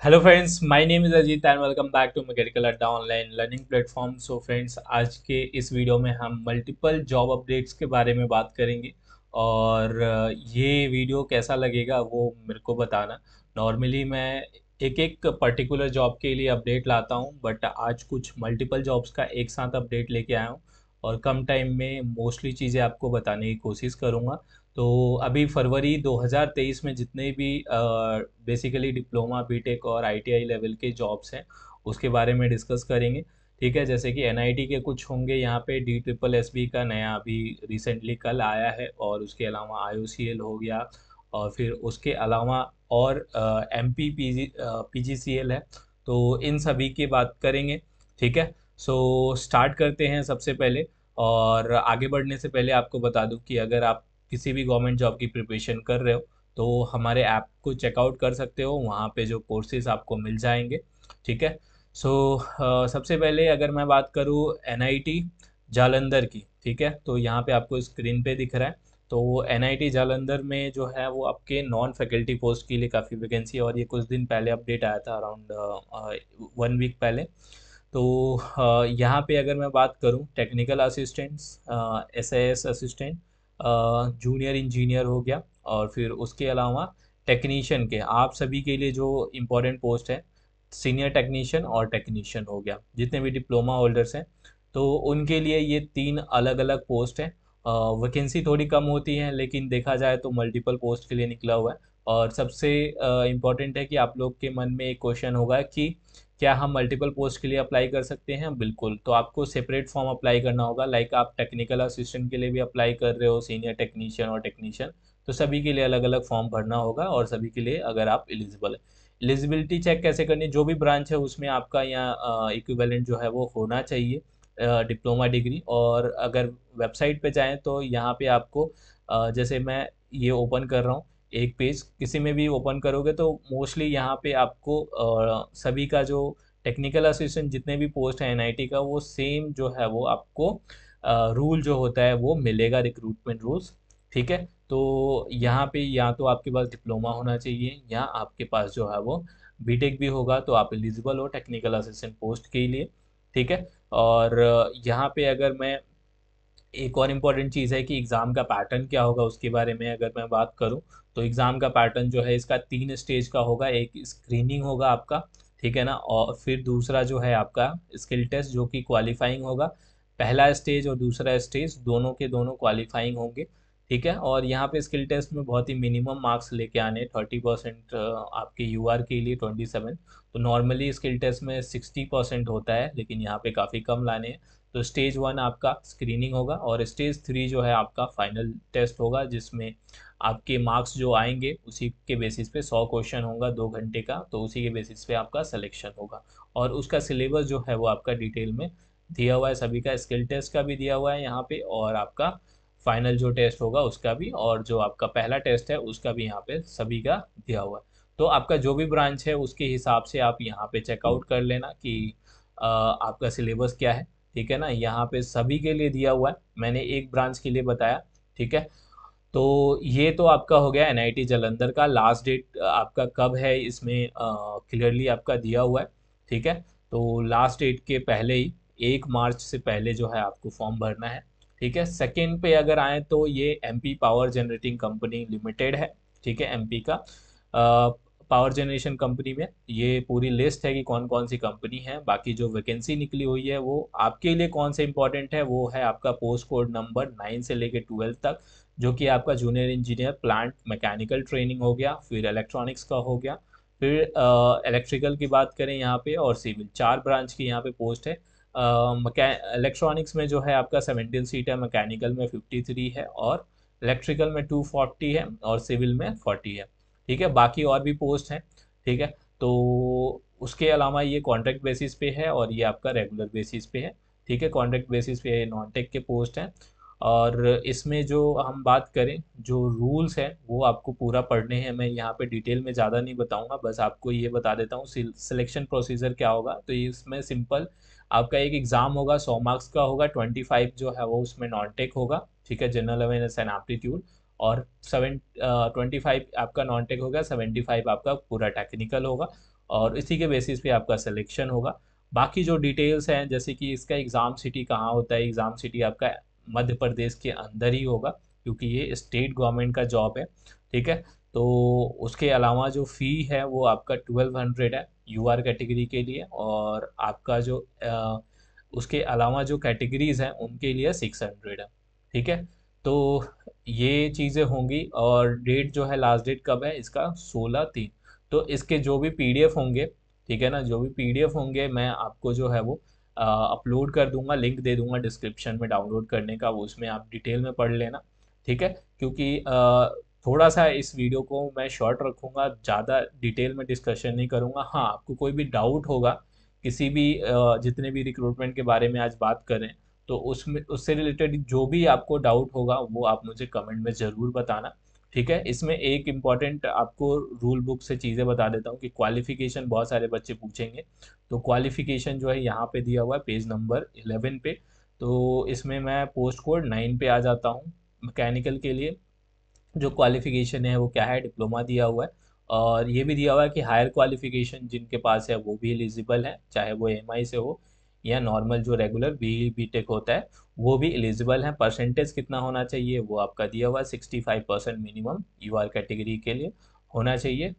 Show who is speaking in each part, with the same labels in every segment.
Speaker 1: Hello friends, my name is Ajit and welcome back to mechanical Adda online learning platform. So friends, आज के इस video में हम multiple job updates के बारे में बात करेंगे। और ये वीडियो कैसा लगेगा वो मेरे को बताना। नॉर्मली मैं एक एक पर्टिकुलर जॉब के लिए अपडेट लाता हूँ, बट आज कुछ मल्टीपल जॉब्स का एक साथ अपडेट लेके आया हूँ और कम टाइम में मोस्टली चीज़ें आपको बताने की कोशिश करूँगा। तो अभी फरवरी 2023 में जितने भी बेसिकली डिप्लोमा बीटेक और आईटीआई लेवल के जॉब्स हैं उसके बारे में डिस्कस करेंगे। ठीक है, जैसे कि एनआईटी के कुछ होंगे, यहाँ पे डी ट्रिपल एस बी का नया अभी रिसेंटली कल आया है, और उसके अलावा आईओसीएल हो गया, और फिर उसके अलावा और M P P G C L है। तो इन सभी की बात करेंगे। ठीक है, सो स्टार्ट करते हैं सबसे पहले। और आगे बढ़ने से पहले आपको बता दूं कि अगर आप किसी भी गवर्नमेंट जॉब की प्रिपरेशन कर रहे हो तो हमारे ऐप को चेकआउट कर सकते हो, वहाँ पे जो कोर्सेज आपको मिल जाएंगे। ठीक है, सो सबसे पहले अगर मैं बात करूँ एनआईटी जालंधर की, ठीक है, तो यहाँ पे आपको स्क्रीन पे दिख रहा है। तो एनआईटी जालंधर में जो है वो आपके नॉन फैकल्टी पोस्ट के लिए काफ़ी वैकेंसी है, और ये कुछ दिन पहले अपडेट आया था, अराउंड 1 वीक पहले। तो यहाँ पे अगर मैं बात करूँ technical assistants, SIS assistant, junior engineer हो गया, और फिर उसके अलावा टेक्नीशियन के आप सभी के लिए जो इम्पोर्टेंट पोस्ट है, सीनियर टेक्नीशियन और टेक्नीशियन हो गया, जितने भी डिप्लोमा होल्डर्स हैं, तो उनके लिए ये तीन अलग अलग पोस्ट हैं। वैकेंसी थोड़ी कम होती है, लेकिन देखा जाए तो मल्टीपल पोस्ट के लिए निकला हुआ है। और सबसे इम्पॉर्टेंट है कि आप लोग के मन में एक क्वेश्चन होगा कि क्या हम मल्टीपल पोस्ट के लिए अप्लाई कर सकते हैं? बिल्कुल, तो आपको सेपरेट फॉर्म अप्लाई करना होगा। लाइक आप टेक्निकल असिस्टेंट के लिए भी अप्लाई कर रहे हो, सीनियर टेक्नीशियन और टेक्नीशियन, तो सभी के लिए अलग अलग फॉर्म भरना होगा, और सभी के लिए अगर आप एलिजिबल है। एलिजिबिलिटी चेक कैसे करनी? जो भी ब्रांच है उसमें आपका यहाँ इक्विवेलेंट जो है वो होना चाहिए, डिप्लोमा डिग्री। और अगर वेबसाइट पे जाएं तो यहाँ पे आपको जैसे मैं ये ओपन कर रहा हूँ एक पेज, किसी में भी ओपन करोगे तो मोस्टली यहाँ पे आपको सभी का जो टेक्निकल असिस्टेंट जितने भी पोस्ट है एनआईटी का, वो सेम जो है वो आपको रूल जो होता है वो मिलेगा, रिक्रूटमेंट रूल्स। ठीक है, तो यहाँ पे या तो आपके पास डिप्लोमा होना चाहिए, या आपके पास जो है वो बीटेक भी होगा, तो आप एलिजिबल हो टेक्निकल असिस्टेंट पोस्ट के लिए। ठीक है, और यहाँ पे अगर मैं एक और इम्पॉर्टेंट चीज़ है कि एग्ज़ाम का पैटर्न क्या होगा उसके बारे में अगर मैं बात करूँ, तो एग्ज़ाम का पैटर्न जो है इसका 3 स्टेज का होगा। एक स्क्रीनिंग होगा आपका, ठीक है ना, और फिर दूसरा जो है आपका स्किल टेस्ट जो कि क्वालिफाइंग होगा। पहला स्टेज और दूसरा स्टेज दोनों के दोनों क्वालिफाइंग होंगे। ठीक है, और यहाँ पे स्किल टेस्ट में बहुत ही मिनिमम मार्क्स लेके आने, 30% आपके यूआर के लिए 27। तो नॉर्मली स्किल टेस्ट में 60% होता है, लेकिन यहाँ पे काफ़ी कम लाने हैं। तो स्टेज 1 आपका स्क्रीनिंग होगा, और स्टेज 3 जो है आपका फाइनल टेस्ट होगा, जिसमें आपके मार्क्स जो आएंगे उसी के बेसिस पे 100 क्वेश्चन होगा 2 घंटे का, तो उसी के बेसिस पे आपका सिलेक्शन होगा। और उसका सिलेबस जो है वो आपका डिटेल में दिया हुआ है, सभी का स्किल टेस्ट का भी दिया हुआ है यहाँ पे, और आपका फाइनल जो टेस्ट होगा उसका भी, और जो आपका पहला टेस्ट है उसका भी यहाँ पे सभी का दिया हुआ है। तो आपका जो भी ब्रांच है उसके हिसाब से आप यहाँ पे चेकआउट कर लेना कि आपका सिलेबस क्या है। ठीक है ना, यहाँ पे सभी के लिए दिया हुआ है, मैंने एक ब्रांच के लिए बताया। ठीक है, तो ये तो आपका हो गया एनआईटी जालंधर का। लास्ट डेट आपका कब है इसमें क्लियरली आपका दिया हुआ है। ठीक है, तो लास्ट डेट के पहले ही 1 मार्च से पहले जो है आपको फॉर्म भरना है। ठीक है, सेकंड पे अगर आए तो ये MP power generating company limited है। ठीक है, एमपी का पावर जनरेशन कंपनी में ये पूरी लिस्ट है कि कौन कौन सी कंपनी है। बाकी जो वैकेंसी निकली हुई है वो आपके लिए कौन से इंपॉर्टेंट है, वो है आपका पोस्ट कोड नंबर 9 से लेके 12 तक, जो कि आपका junior engineer plant mechanical training हो गया, फिर इलेक्ट्रॉनिक्स का हो गया, फिर इलेक्ट्रिकल की बात करें यहाँ पे, और सिविल, 4 ब्रांच की यहाँ पे पोस्ट है। इलेक्ट्रॉनिक्स में जो है आपका 17 सीट है, मैकेनिकल में 53 है, और इलेक्ट्रिकल में 240 है, और सिविल में 40 है। ठीक है, बाकी और भी पोस्ट हैं। ठीक है, तो उसके अलावा ये कॉन्ट्रैक्ट बेसिस पे है, और ये आपका रेगुलर बेसिस पे है। ठीक है, कॉन्ट्रैक्ट बेसिस पे ये नॉन टेक के पोस्ट हैं। और इसमें जो हम बात करें, जो रूल्स हैं वो आपको पूरा पढ़ने हैं, मैं यहाँ पे डिटेल में ज़्यादा नहीं बताऊँगा, बस आपको ये बता देता हूँ सिलेक्शन प्रोसीजर क्या होगा। तो इसमें सिंपल आपका एक एग्ज़ाम होगा, 100 मार्क्स का होगा, 25 जो है वो उसमें नॉन टेक होगा। ठीक है, जनरल अवेयरनेस एंड एप्टीट्यूड, और 25 आपका नॉन टेक होगा, 75 आपका पूरा टेक्निकल होगा। और इसी के बेसिस पे आपका सिलेक्शन होगा। बाकी जो डिटेल्स हैं, जैसे कि इसका एग्ज़ाम सिटी कहाँ होता है, एग्ज़ाम सिटी आपका मध्य प्रदेश के अंदर ही होगा, क्योंकि ये स्टेट गवर्नमेंट का जॉब है। ठीक है। तो उसके अलावा जो फ़ी है वो आपका 1200 है यूआर कैटेगरी के लिए, और आपका जो उसके अलावा जो कैटेगरीज हैं उनके लिए 600 है। ठीक है। तो ये चीज़ें होंगी, और डेट जो है, लास्ट डेट कब है इसका, 16/3। तो इसके जो भी पीडीएफ होंगे, ठीक है ना, जो भी पीडीएफ होंगे मैं आपको जो है वो अपलोड कर दूंगा, लिंक दे दूंगा डिस्क्रिप्शन में डाउनलोड करने का, वो उसमें आप डिटेल में पढ़ लेना। ठीक है। क्योंकि थोड़ा सा इस वीडियो को मैं शॉर्ट रखूंगा, ज़्यादा डिटेल में डिस्कशन नहीं करूंगा। हाँ, आपको कोई भी डाउट होगा किसी भी जितने भी रिक्रूटमेंट के बारे में आज बात करें, तो उसमें उससे रिलेटेड जो भी आपको डाउट होगा वो आप मुझे कमेंट में ज़रूर बताना। ठीक है। इसमें एक इम्पॉर्टेंट आपको रूल बुक से चीज़ें बता देता हूँ कि क्वालिफिकेशन बहुत सारे बच्चे पूछेंगे। तो क्वालिफिकेशन जो है यहाँ पे दिया हुआ है पेज नंबर 11 पे। तो इसमें मैं पोस्ट कोड 9 पे आ जाता हूँ। मैकेनिकल के लिए जो क्वालिफिकेशन है वो क्या है, डिप्लोमा दिया हुआ है। और ये भी दिया हुआ है कि हायर क्वालिफिकेशन जिनके पास है वो भी एलिजिबल है, चाहे वो एमआई से हो या नॉर्मल जो रेगुलर बीटेक होता है वो भी एलिजिबल है। परसेंटेज कितना होना चाहिए वो आपका दिया हुआ है, 65% मिनिमम यूआर कैटेगरी के लिए होना चाहिए।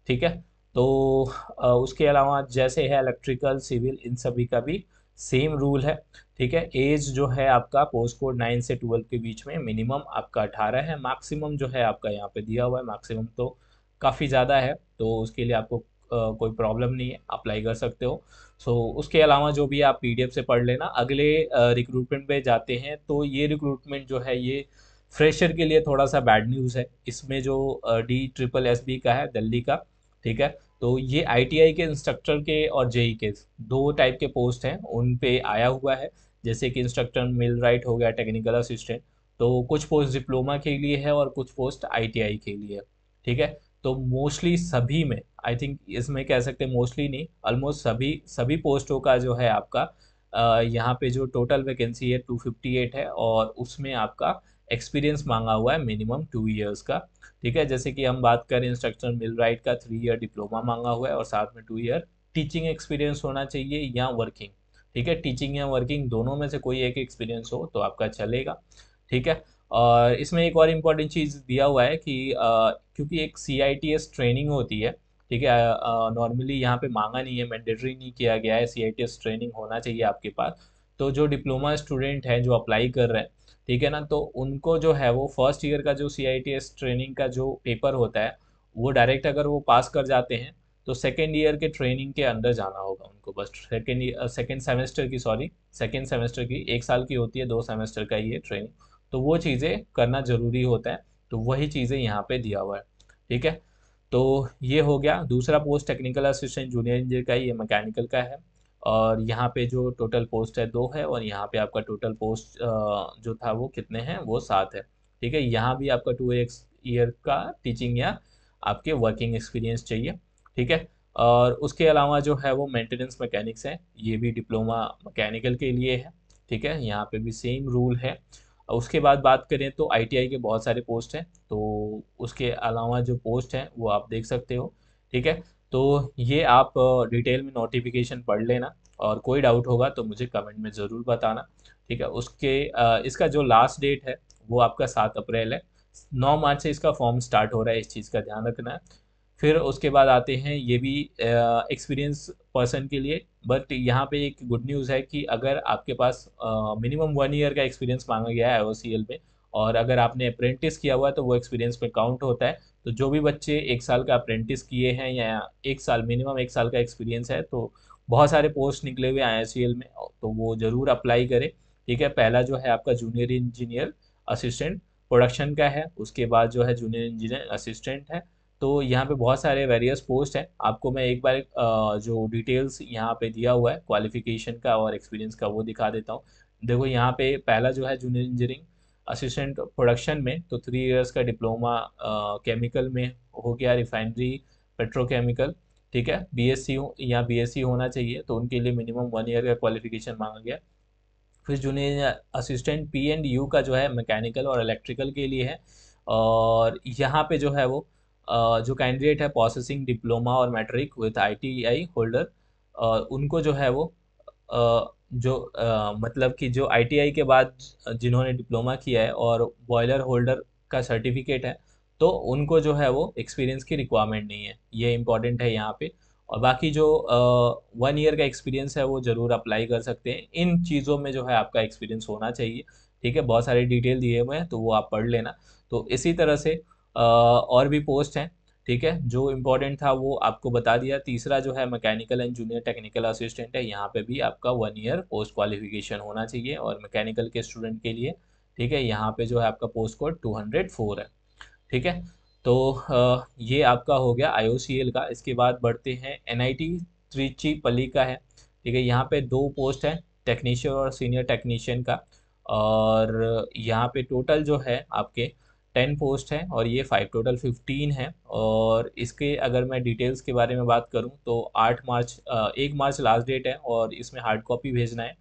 Speaker 1: ठीक है। तो उसके अलावा जैसे है इलेक्ट्रिकल सिविल इन सभी का भी सेम रूल है। ठीक है। एज जो है आपका पोस्ट कोड 9 से 12 के बीच में, मिनिमम आपका 18 है, मैक्सिमम जो है आपका यहाँ पे दिया हुआ है, मैक्सिमम तो काफ़ी ज़्यादा है, तो उसके लिए आपको कोई प्रॉब्लम नहीं है, अप्लाई कर सकते हो। सो उसके अलावा जो भी आप पीडीएफ से पढ़ लेना। अगले रिक्रूटमेंट पे जाते हैं, तो ये रिक्रूटमेंट जो है ये फ्रेशर के लिए थोड़ा सा बैड न्यूज़ है। इसमें जो DSSB का है दिल्ली का, ठीक है, तो ये आईटीआई के इंस्ट्रक्टर के और जेई के दो टाइप के पोस्ट हैं, उन पे आया हुआ है। जैसे कि इंस्ट्रक्टर मिल राइट हो गया, टेक्निकल असिस्टेंट, तो कुछ पोस्ट डिप्लोमा के लिए है और कुछ पोस्ट आईटीआई के लिए है। ठीक है। तो मोस्टली सभी में, आई थिंक इसमें कह सकते हैं मोस्टली नहीं, ऑलमोस्ट सभी सभी पोस्टों का जो है आपका यहाँ पे जो टोटल वैकेंसी है 258 है, और उसमें आपका एक्सपीरियंस मांगा हुआ है मिनिमम 2 इयर्स का। ठीक है। जैसे कि हम बात करें इंस्ट्रक्टर मिल राइट का, 3 ईयर डिप्लोमा मांगा हुआ है और साथ में 2 ईयर टीचिंग एक्सपीरियंस होना चाहिए या वर्किंग। ठीक है। टीचिंग या वर्किंग दोनों में से कोई एक एक्सपीरियंस हो तो आपका चलेगा। ठीक है। और इसमें एक और इम्पॉर्टेंट चीज़ दिया हुआ है कि क्योंकि एक CITS ट्रेनिंग होती है। ठीक है। नॉर्मली यहाँ पे मांगा नहीं है, मैंडेटरी नहीं किया गया है, CITS ट्रेनिंग होना चाहिए आपके पास। तो जो डिप्लोमा स्टूडेंट हैं जो अप्लाई कर रहे हैं, ठीक है ना, तो उनको जो है वो फर्स्ट ईयर का जो CITS ट्रेनिंग का जो पेपर होता है, वो डायरेक्ट अगर वो पास कर जाते हैं तो सेकेंड ईयर के ट्रेनिंग के अंदर जाना होगा उनको। बस सेकेंड सेमेस्टर की, सॉरी, सेकेंड सेमेस्टर की 1 साल की होती है, 2 सेमेस्टर का ये ट्रेनिंग, तो वो चीज़ें करना ज़रूरी होता है। तो वही चीज़ें यहाँ पे दिया हुआ है। ठीक है। तो ये हो गया दूसरा post, technical assistant junior engineer का, ये मैकेनिकल का है। और यहाँ पे जो टोटल पोस्ट है 2 है, और यहाँ पे आपका टोटल पोस्ट जो था वो कितने हैं, वो 7 है। ठीक है। यहाँ भी आपका 2 ईयर का टीचिंग या आपके वर्किंग एक्सपीरियंस चाहिए। ठीक है। और उसके अलावा जो है वो मेंटेनेंस मैकेनिक्स है, ये भी डिप्लोमा मैकेनिकल के लिए है। ठीक है। यहाँ पे भी सेम रूल है। और उसके बाद बात करें तो आईटीआई के बहुत सारे पोस्ट हैं, तो उसके अलावा जो पोस्ट हैं वो आप देख सकते हो। ठीक है। तो ये आप डिटेल में नोटिफिकेशन पढ़ लेना, और कोई डाउट होगा तो मुझे कमेंट में ज़रूर बताना। ठीक है। इसका जो लास्ट डेट है वो आपका 7 अप्रैल है। 9 मार्च से इसका फॉर्म स्टार्ट हो रहा है, इस चीज़ का ध्यान रखना है। फिर उसके बाद आते हैं, ये भी एक्सपीरियंस पर्सन के लिए, बट यहाँ पे एक गुड न्यूज़ है कि अगर आपके पास मिनिमम 1 ईयर का एक्सपीरियंस मांगा गया है OCL में, और अगर आपने अप्रेंटिस किया हुआ है तो वो एक्सपीरियंस में काउंट होता है। तो जो भी बच्चे 1 साल का अप्रेंटिस किए हैं या 1 साल, मिनिमम 1 साल का एक्सपीरियंस है, तो बहुत सारे पोस्ट निकले हुए हैं ICL में, तो वो ज़रूर अप्लाई करें। ठीक है। पहला जो है आपका जूनियर इंजीनियर असिस्टेंट प्रोडक्शन का है, उसके बाद जो है जूनियर इंजीनियर असिस्टेंट है। तो यहाँ पे बहुत सारे वेरियस पोस्ट हैं। आपको मैं एक बार जो डिटेल्स यहाँ पे दिया हुआ है क्वालिफिकेशन का और एक्सपीरियंस का वो दिखा देता हूँ। देखो यहाँ पे पहला जो है जूनियर इंजीनियरिंग असिस्टेंट प्रोडक्शन में, तो 3 इयर्स का डिप्लोमा केमिकल में हो गया, रिफाइनरी पेट्रोकेमिकल। ठीक है। BSc या BSc होना चाहिए, तो उनके लिए मिनिमम 1 ईयर का क्वालिफिकेशन मांगा गया। फिर जूनियर असिस्टेंट P&U का जो है मैकेनिकल और इलेक्ट्रिकल के लिए है। और यहाँ पे जो है वो जो कैंडिडेट है प्रोसेसिंग डिप्लोमा और मैट्रिक विथ आईटीआई होल्डर, उनको जो है वो मतलब कि जो आईटीआई के बाद जिन्होंने डिप्लोमा किया है और बॉयलर होल्डर का सर्टिफिकेट है, तो उनको जो है वो एक्सपीरियंस की रिक्वायरमेंट नहीं है, ये इंपॉर्टेंट है यहाँ पे। और बाकी जो 1 ईयर का एक्सपीरियंस है वो ज़रूर अप्लाई कर सकते हैं। इन चीज़ों में जो है आपका एक्सपीरियंस होना चाहिए। ठीक है, बहुत सारे डिटेल दिए हुए हैं तो वो आप पढ़ लेना। तो इसी तरह से और भी पोस्ट हैं। ठीक है, जो इम्पोर्टेंट था वो आपको बता दिया। तीसरा जो है mechanical and junior technical assistant है, यहाँ पे भी आपका 1 ईयर पोस्ट क्वालिफिकेशन होना चाहिए और मैकेनिकल के स्टूडेंट के लिए। ठीक है, यहाँ पे जो है आपका पोस्ट कोड 204 है। ठीक है, तो ये आपका हो गया IOCL का। इसके बाद बढ़ते हैं NIT त्रिचीपल्ली का है। ठीक है, यहाँ पे 2 पोस्ट है, टेक्नीशियन और सीनियर टेक्नीशियन का। और यहाँ पे टोटल जो है आपके 10 पोस्ट हैं और ये 5 टोटल 15 है। और इसके अगर मैं डिटेल्स के बारे में बात करूँ तो 8 मार्च 1 मार्च लास्ट डेट है और इसमें हार्ड कॉपी भेजना है।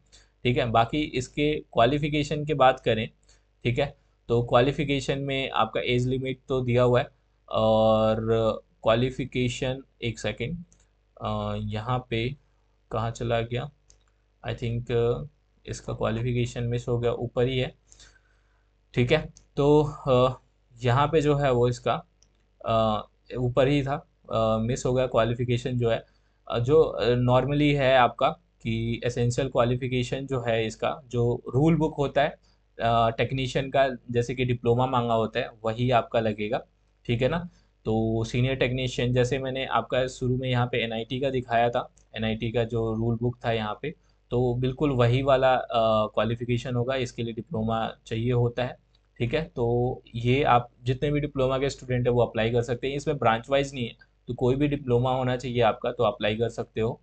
Speaker 1: ठीक है, बाकी इसके क्वालिफिकेशन की बात करें, ठीक है, तो क्वालिफिकेशन में आपका एज लिमिट तो दिया हुआ है। और क्वालिफिकेशन, एक सेकेंड, यहाँ पे कहाँ चला गया, आई थिंक इसका क्वालिफिकेशन मिस हो गया, ऊपर ही है। ठीक है, तो यहाँ पे जो है वो इसका ऊपर ही था, मिस हो गया क्वालिफिकेशन जो है। जो नॉर्मली है आपका कि एसेंशियल क्वालिफिकेशन जो है इसका, जो रूल बुक होता है टेक्नीशियन का, जैसे कि डिप्लोमा मांगा होता है वही आपका लगेगा। ठीक है ना। तो सीनियर टेक्नीशियन जैसे मैंने आपका शुरू में यहाँ पे एनआईटी का दिखाया था, एनआईटी का जो रूल बुक था यहाँ पे, तो बिल्कुल वही वाला क्वालिफिकेशन होगा, इसके लिए डिप्लोमा चाहिए होता है। ठीक है, तो ये आप जितने भी डिप्लोमा के स्टूडेंट है वो अप्लाई कर सकते हैं, इसमें ब्रांच वाइज नहीं है, तो कोई भी डिप्लोमा होना चाहिए आपका तो अप्लाई कर सकते हो।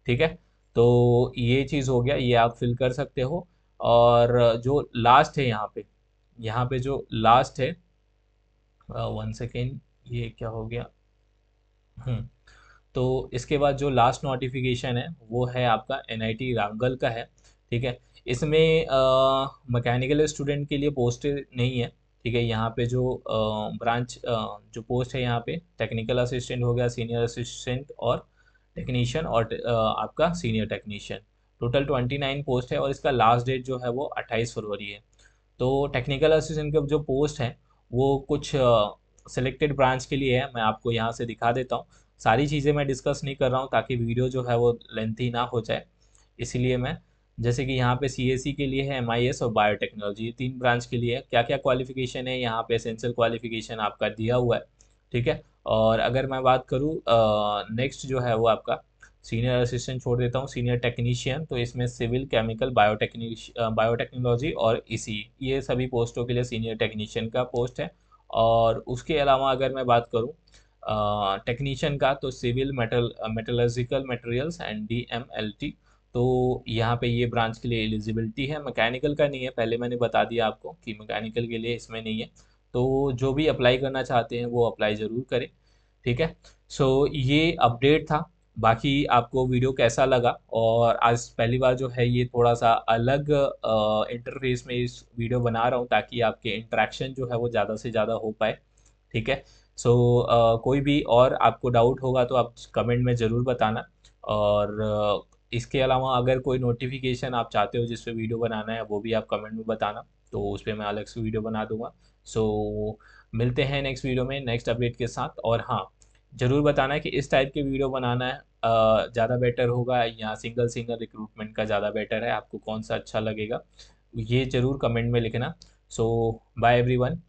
Speaker 1: ठीक है, तो ये चीज़ हो गया, ये आप फिल कर सकते हो। और जो लास्ट है यहाँ पे जो लास्ट है, 1 सेकेंड, ये क्या हो गया, हम्म, तो इसके बाद जो लास्ट नोटिफिकेशन है वो है आपका एनआईटी रामगल का है। ठीक है, इसमें मैकेनिकल स्टूडेंट के लिए पोस्ट नहीं है। ठीक है, यहाँ पे जो ब्रांच जो पोस्ट है यहाँ पे टेक्निकल असिस्टेंट हो गया, सीनियर असिस्टेंट और टेक्नीशियन और आपका सीनियर टेक्नीशियन, टोटल 29 पोस्ट है और इसका लास्ट डेट जो है वो 28 फरवरी है। तो टेक्निकल असिस्टेंट के जो पोस्ट हैं वो कुछ सेलेक्टेड ब्रांच के लिए है, मैं आपको यहाँ से दिखा देता हूँ। सारी चीज़ें मैं डिस्कस नहीं कर रहा हूँ ताकि वीडियो जो है वो लेंथी ना हो जाए, इसीलिए मैं, जैसे कि यहाँ पे CSE के लिए है, MIS और बायोटेक्नोलॉजी, ये 3 ब्रांच के लिए है। क्या क्या क्वालिफिकेशन है यहाँ पे, एसेंशियल क्वालिफिकेशन आपका दिया हुआ है। ठीक है, और अगर मैं बात करूँ नेक्स्ट जो है वो आपका सीनियर असिस्टेंट छोड़ देता हूँ, सीनियर टेक्नीशियन, तो इसमें सिविल, केमिकल, बायोटेक्नोलॉजी और ये सभी पोस्टों के लिए सीनियर टेक्नीशियन का पोस्ट है। और उसके अलावा अगर मैं बात करूँ टेक्नीशियन का, तो civil, metallurgical materials and DMLT, तो यहाँ पे ये ब्रांच के लिए एलिजिबिलिटी है। मैकेनिकल का नहीं है, पहले मैंने बता दिया आपको कि मैकेनिकल के लिए इसमें नहीं है। तो जो भी अप्लाई करना चाहते हैं वो अप्लाई ज़रूर करें। ठीक है, सो ये अपडेट था। बाकी आपको वीडियो कैसा लगा, और आज पहली बार जो है ये थोड़ा सा अलग इंटरफेस में इस वीडियो बना रहा हूँ ताकि आपके इंटरेक्शन जो है वो ज़्यादा से ज़्यादा हो पाए। ठीक है, सो कोई भी और आपको डाउट होगा तो आप कमेंट में ज़रूर बताना। और इसके अलावा अगर कोई नोटिफिकेशन आप चाहते हो जिस पे वीडियो बनाना है वो भी आप कमेंट में बताना, तो उस पर मैं अलग से वीडियो बना दूंगा। सो मिलते हैं नेक्स्ट वीडियो में नेक्स्ट अपडेट के साथ। और हाँ, ज़रूर बताना कि इस टाइप के वीडियो बनाना है ज़्यादा बेटर होगा या सिंगल सिंगल रिक्रूटमेंट का ज़्यादा बेटर है, आपको कौन सा अच्छा लगेगा, ये ज़रूर कमेंट में लिखना। सो बाय एवरीवन।